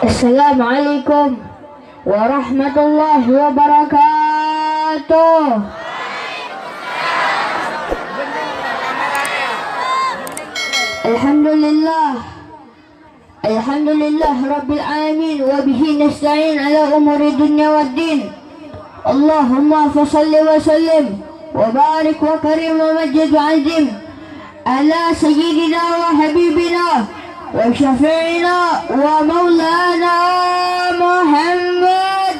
Assalamualaikum warahmatullahi wabarakatuh. Alhamdulillah rabbil alamin wa bihi nasta'in ala umuri dunya waddin. Allahumma fassalli wa sallim wa barik wa karim wa majid wa azim ala sayyidina wa habibina wa syafi'ina wa maulana Muhammad.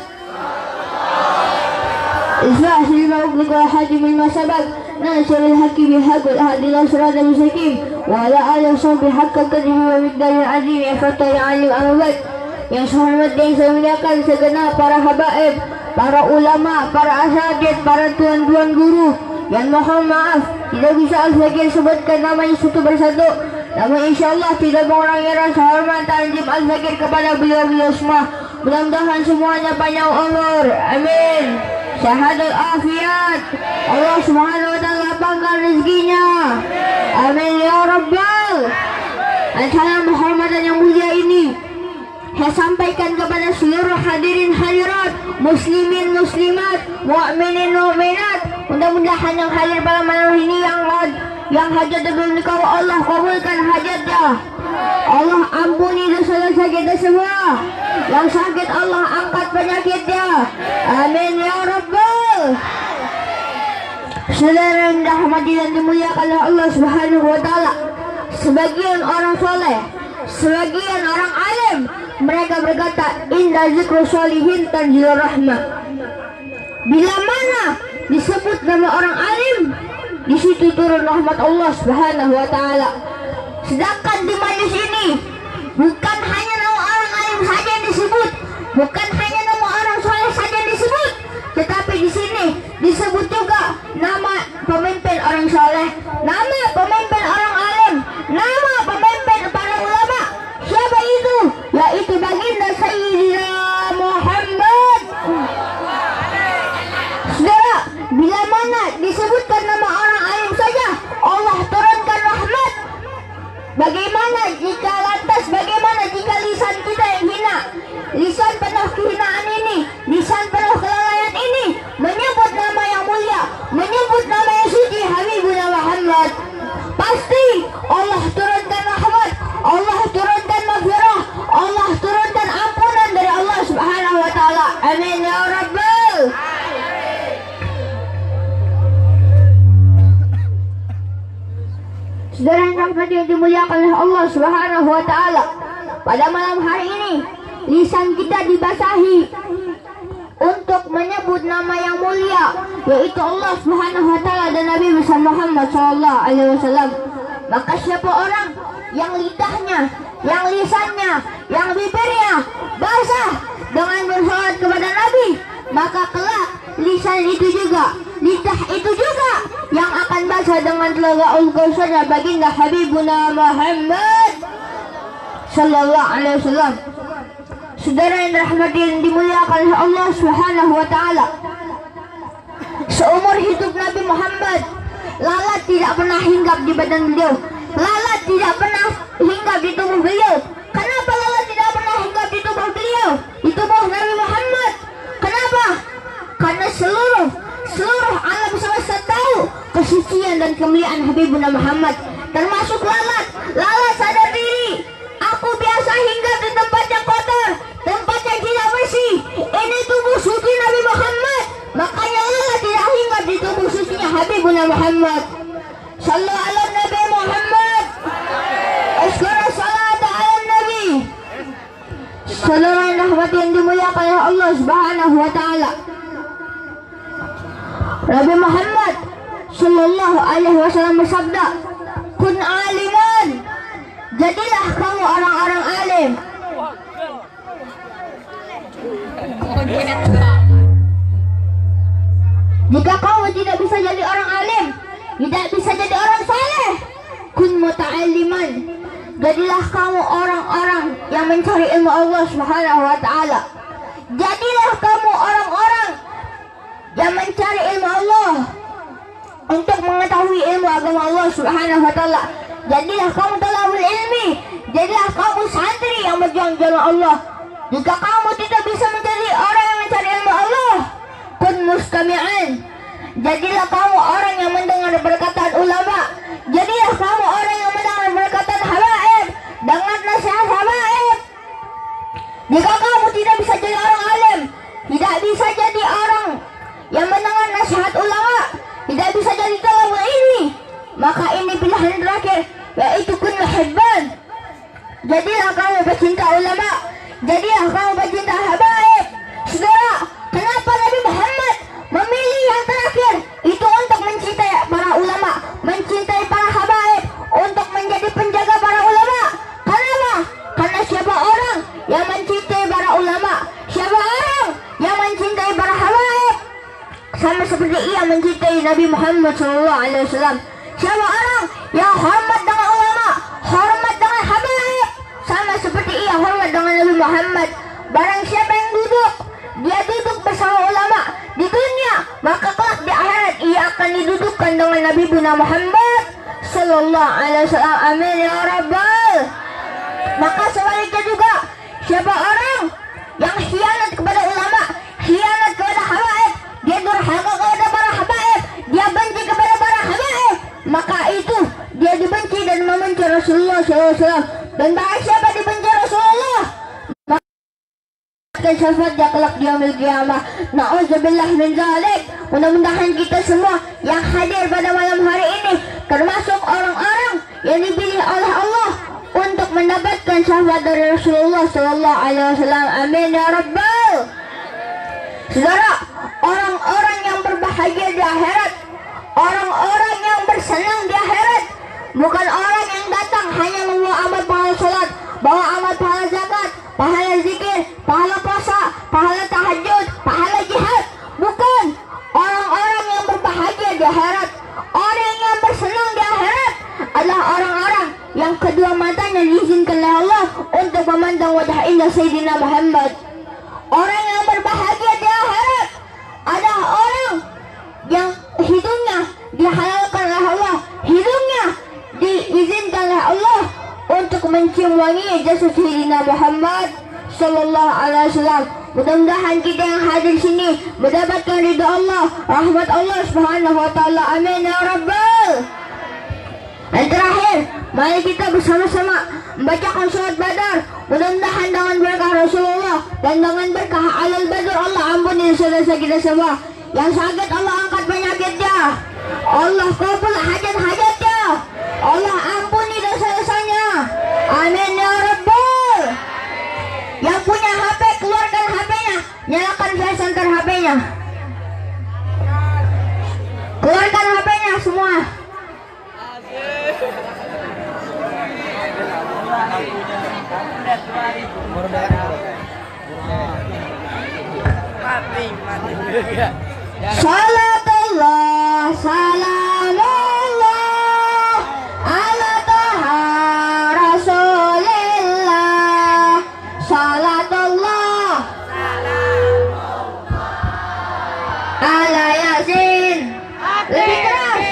Islah lima ughliqa wa hadim lima sabaq nasrul haqqi bil haqqi wal hadi ila siratal mustaqim wa ala alihi wa sahbihi haqqa qadrihi wa miqdaril azim. Ya fatah ya alim al-abad, yang sehormat dan saya muliakan segenap para habaib, para ulama, para asatidz, para tuan-tuan guru, yang mohon maaf tidak bisa Al-Zakir sebutkan namanya satu persatu. Namun insyaAllah tidak mengurangi rasa hormat tanjim Al-Zakir kepada beliau-beliau semua. Mudah-mudahan semuanya panjang umur, amin. Syahadat afiat, Allah subhanahu wa ta'ala lapangkan rezekinya, amin ya rabbal. Salam penghormatan yang mulia ini saya sampaikan kepada seluruh hadirin hadirat, muslimin muslimat, mu'minin mu'minat. Mudah-mudahan yang hadir pada malam ini yang hajat belum dikabul, Allah kabulkan hajatnya. Allah ampuni dosa-dosa kita semua. Yang sakit Allah angkat penyakitnya, amin ya rabbal. Saudara yang dirahmati dan dimuliakan oleh Allah subhanahu wa ta'ala, sebagian orang soleh, sebagian orang alim, mereka berkata, inda zikru sholihin tanzilur rahmah. Bila mana disebut nama orang alim, di situ turun rahmat Allah subhanahu wa ta'ala. Sedangkan di majelis ini bukan hanya nama orang alim saja yang disebut, bukan hanya nama orang soleh saja yang disebut, tetapi di sini disebut juga nama pemimpin orang soleh, nama pemimpin orang alim, nama pemimpin para ulama. Siapa itu? Yaitu baginda Sayyidina Muhammad. Saudara, bila mana disebutkan nama orang alim saja, Allah turunkan rahmat. Bagaimana jika lisan kita yang hina, lisan penuh kehinaan ini, lisan penuh kelalaian ini menyebut nama yang mulia, menyebut nama yang suci Habibuna Muhammad? Pasti Allah turunkan rahmat, Allah turunkan maghfirah, Allah turunkan ampunan dari Allah subhanahu wa ta'ala, amin ya rabbal. Saudara yang rahmati yang dimuliakan oleh Allah subhanahu wa ta'ala, pada malam hari ini lisan kita dibasahi untuk menyebut nama yang mulia, yaitu Allah subhanahu wa ta'ala dan Nabi Muhammad sallallahu alaihi wasallam. Maka siapa orang yang lidahnya, yang lisannya, yang bibirnya basah dengan bersolawat kepada Nabi, maka kelak lisan itu juga, lidah itu juga yang akan basah dengan telaga Al-Kautsar baginda Habibuna Muhammad sallallahu alaihi wasallam. Saudara yang dirahmati dan dimuliakan oleh Allah subhanahu wa ta'ala, seumur hidup Nabi Muhammad, lalat tidak pernah hinggap di badan beliau, lalat tidak pernah hinggap di tubuh beliau. Kenapa lalat tidak pernah hinggap di tubuh beliau, di tubuh Nabi Muhammad? Kenapa? Karena seluruh alam semesta tahu kesucian dan kemuliaan Habibuna Muhammad, termasuk lalat. Lalat sadar diri, aku biasa hinggap di tempat yang kotor, tempat yang tidak bersih. Ini tubuh suci Nabi Muhammad, makanya lalat tidak hinggap di tubuh sucinya Habibuna Muhammad. Sallu ala Nabi Muhammad, ashkara salat ala Nabi. Saudara yang rahmati yang dimuliakan oleh Allah subhanahu wa ta'ala, Nabi Muhammad sallallahu alaihi wasallam bersabda, kun aliman, jadilah kamu orang-orang alim. Jika kamu tidak bisa jadi orang alim, tidak bisa jadi orang saleh, kun muta'alliman, jadilah kamu orang-orang yang mencari ilmu Allah subhanahu wa ta'ala. Jadilah kamu orang-orang yang mencari ilmu Allah untuk mengetahui ilmu agama Allah subhanahu wa ta'ala. Jadilah kamu talabul ilmi, jadilah kamu santri yang berjuang jalan Allah. Jika kamu tidak bisa menjadi orang yang mencari ilmu Allah, kun mustami'an, jadilah kamu orang yang mendengar perkataan ulama. Jadilah kamu orang yang mendengar perkataan habaib, dengar nasihat habaib. Jika kamu tidak bisa jadi orang alim, tidak bisa jadi orang yang mendengar nasihat ulama, tidak bisa jadi talabul ilmi, maka ini pilihan terakhir, yaitu kun muhibban. Jadilah kamu pecinta ulama, jadilah kamu pecinta habaib. Saudara, kenapa Nabi Muhammad memilih yang terakhir itu untuk mencintai para ulama, mencintai para habaib, untuk menjadi penjaga para ulama? Kenapa? Karena siapa orang yang mencintai para ulama, siapa orang yang mencintai para habaib, sama seperti ia mencintai Nabi Muhammad SAW. Siapa orang yang hormat dengan ulama, hormat dengan habaib, sama seperti ia hormat dengan Nabi Muhammad. Barang siapa yang dia duduk bersama ulama di dunia, maka kelak di akhirat ia akan didudukkan dengan Nabi Muhammad sallallahu alaihi wasallam. Amin ya rabbal. Maka sebaliknya juga, siapa orang yang khianat kepada ulama, khianat kepada habaib, dia durhaka kepada para habaib, dia benci kepada para habaib, maka itu dia dibenci dan membenci Rasulullah SAW. Dan barang siapa dibenci Rasulullah, maka syafaatnya kelak di yaumil qiyamah. Na'udzubillah min dzalik. Mudah-mudahan kita semua yang hadir pada malam hari ini termasuk orang-orang yang dipilih oleh Allah untuk mendapatkan syafaat dari Rasulullah SAW. Amin ya rabbal. Saudara, orang-orang yang berbahagia di akhirat, orang-orang yang bersenang di akhirat, bukan orang yang datang hanya membawa amal pahala salat, bawa amal pahala zakat, pahala zikir, pahala puasa, pahala tahajud, pahala jihad. Bukan. Orang-orang yang berbahagia di akhirat, orang yang bersenang di akhirat adalah orang-orang yang kedua matanya diizinkan oleh Allah untuk memandang wajah indah Sayyidina Muhammad. Orang yang berbahagia di akhirat adalah orang yang hidungnya dihalalkan oleh Allah, hidungnya diizinkan oleh Allah untuk mencium wangi jasad Sayyidina Muhammad sallallahu alaihi wasallam. Mudah-mudahan kita yang hadir sini mendapatkan ridha Allah, rahmat Allah Subhanahu wa taala. Amin ya rabbal. Dan terakhir, mari kita bersama-sama membacakan surat Badar. Mudah-mudahan dengan berkah Rasulullah dan dengan berkah alal badar, Allah ampuni dosa-dosa kita semua. Yang sakit Allah angkat penyakitnya, Allah kabul hajat-hajatnya, Allah ampuni dosa-dosanya. Amin ya rabbal. Yang punya HP keluarkan HP-nya, nyalakan flash center HP-nya, keluarkan HP-nya semua. Salatullah salamullah ala taha rasulillah. Salatullah ala yasin. Lebih keras.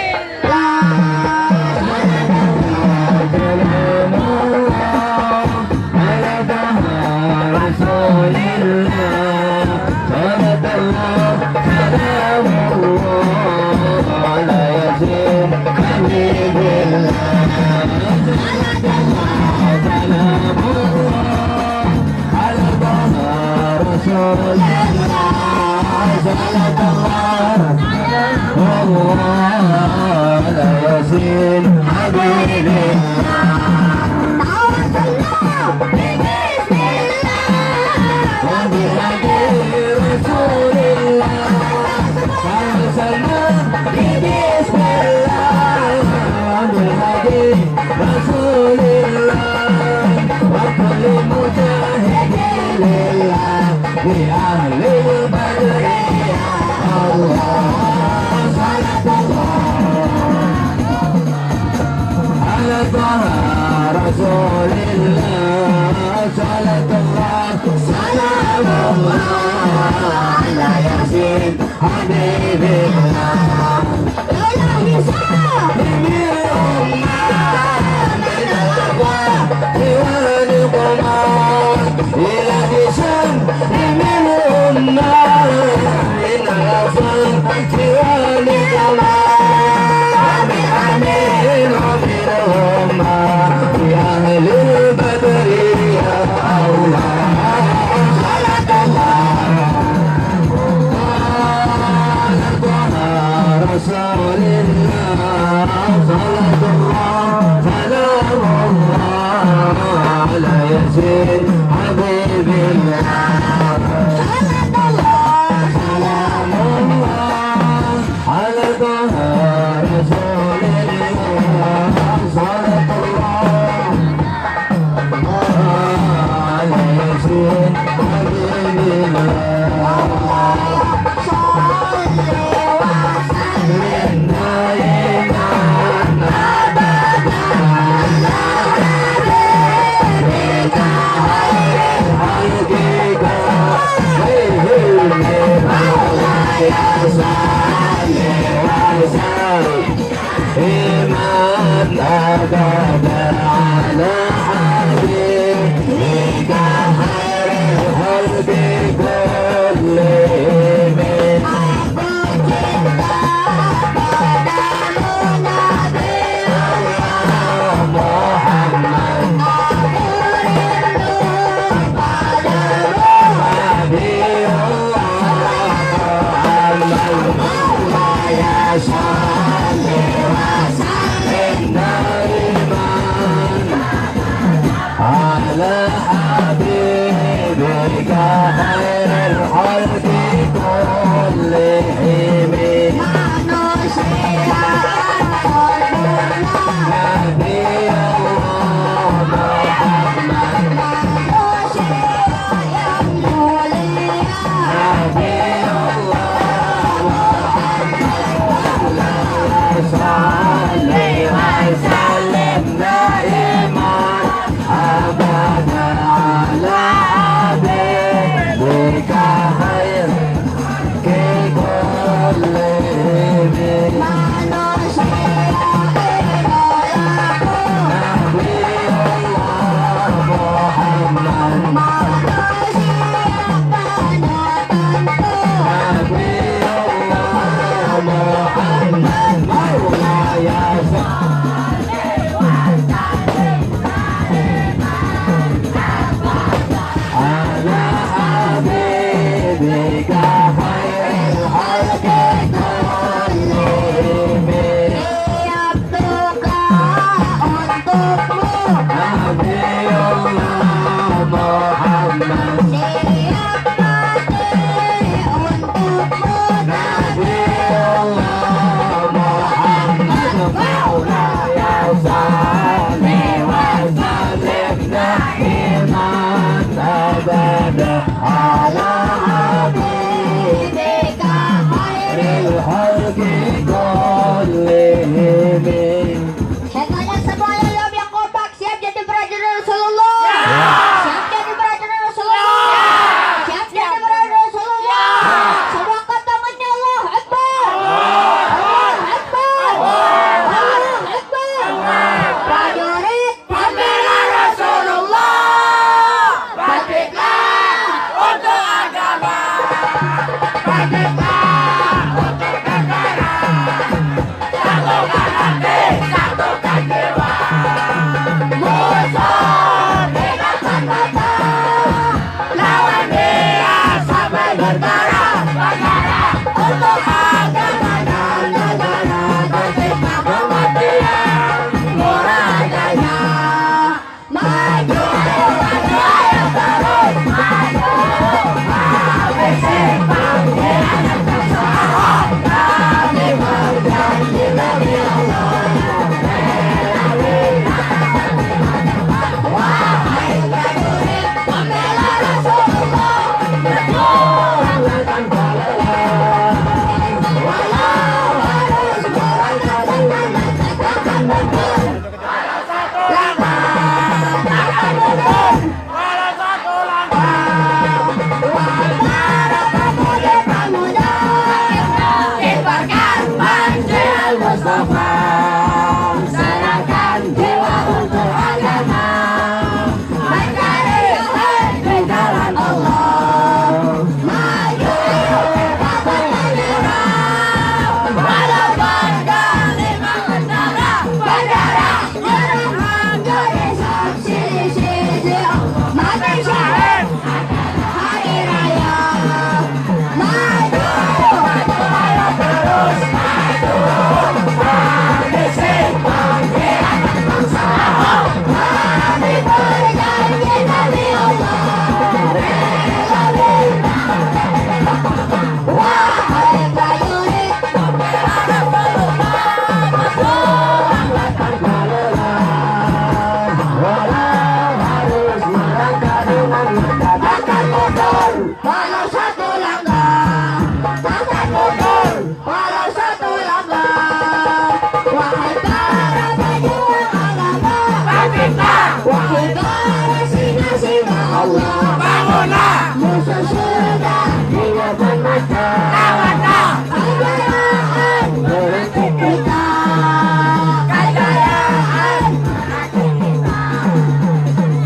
Ila ياسين حبيب الله سلام الله على طه رسول الله صلاة الله على ياسين حبيب الله إيمان أبدا على حبيبك خير الخلق كلهم على حبيبك خير الخلق كلهم نبي الله محمد نبي الله محمد صل وسلم دائما أبدا على حبيبك خير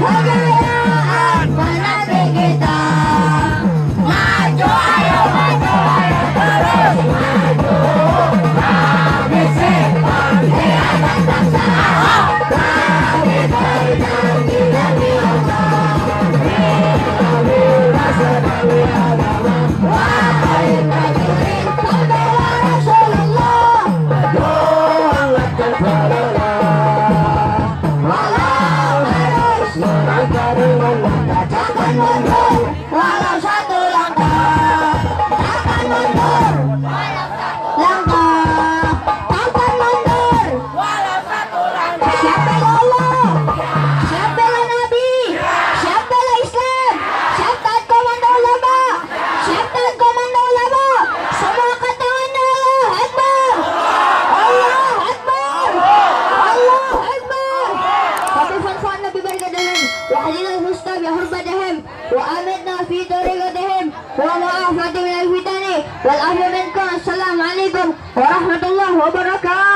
kejayaan Nabi kita. Maju ayo terus maju. Kami simpan di atas bangsa. Kami berjanji demi Allah. Kami rasa demi agama. Wahai prajurit pembela Rasulullah. Doakan saudara. Walau harus melangkah dengan langkah, jangan mundur. Walau satu langkah, takkan mundur. Langkah, takkan mundur. Walau satu langkah. Siap bela Allah, siap bela Nabi, siap bela Islam, siap taat komando ulama, siap taat komando ulama. Semua katakan Allah Akbar, Allah Akbar, Allah Akbar. Tapi fanfa'na bi barakatihim wa ahlina al-husna bi hurmatihim wa amitna fi tariqatihim wa ma'afati min al-fitani wal afya minkum. Assalamu alaikum warahmatullahi wabarakatuh.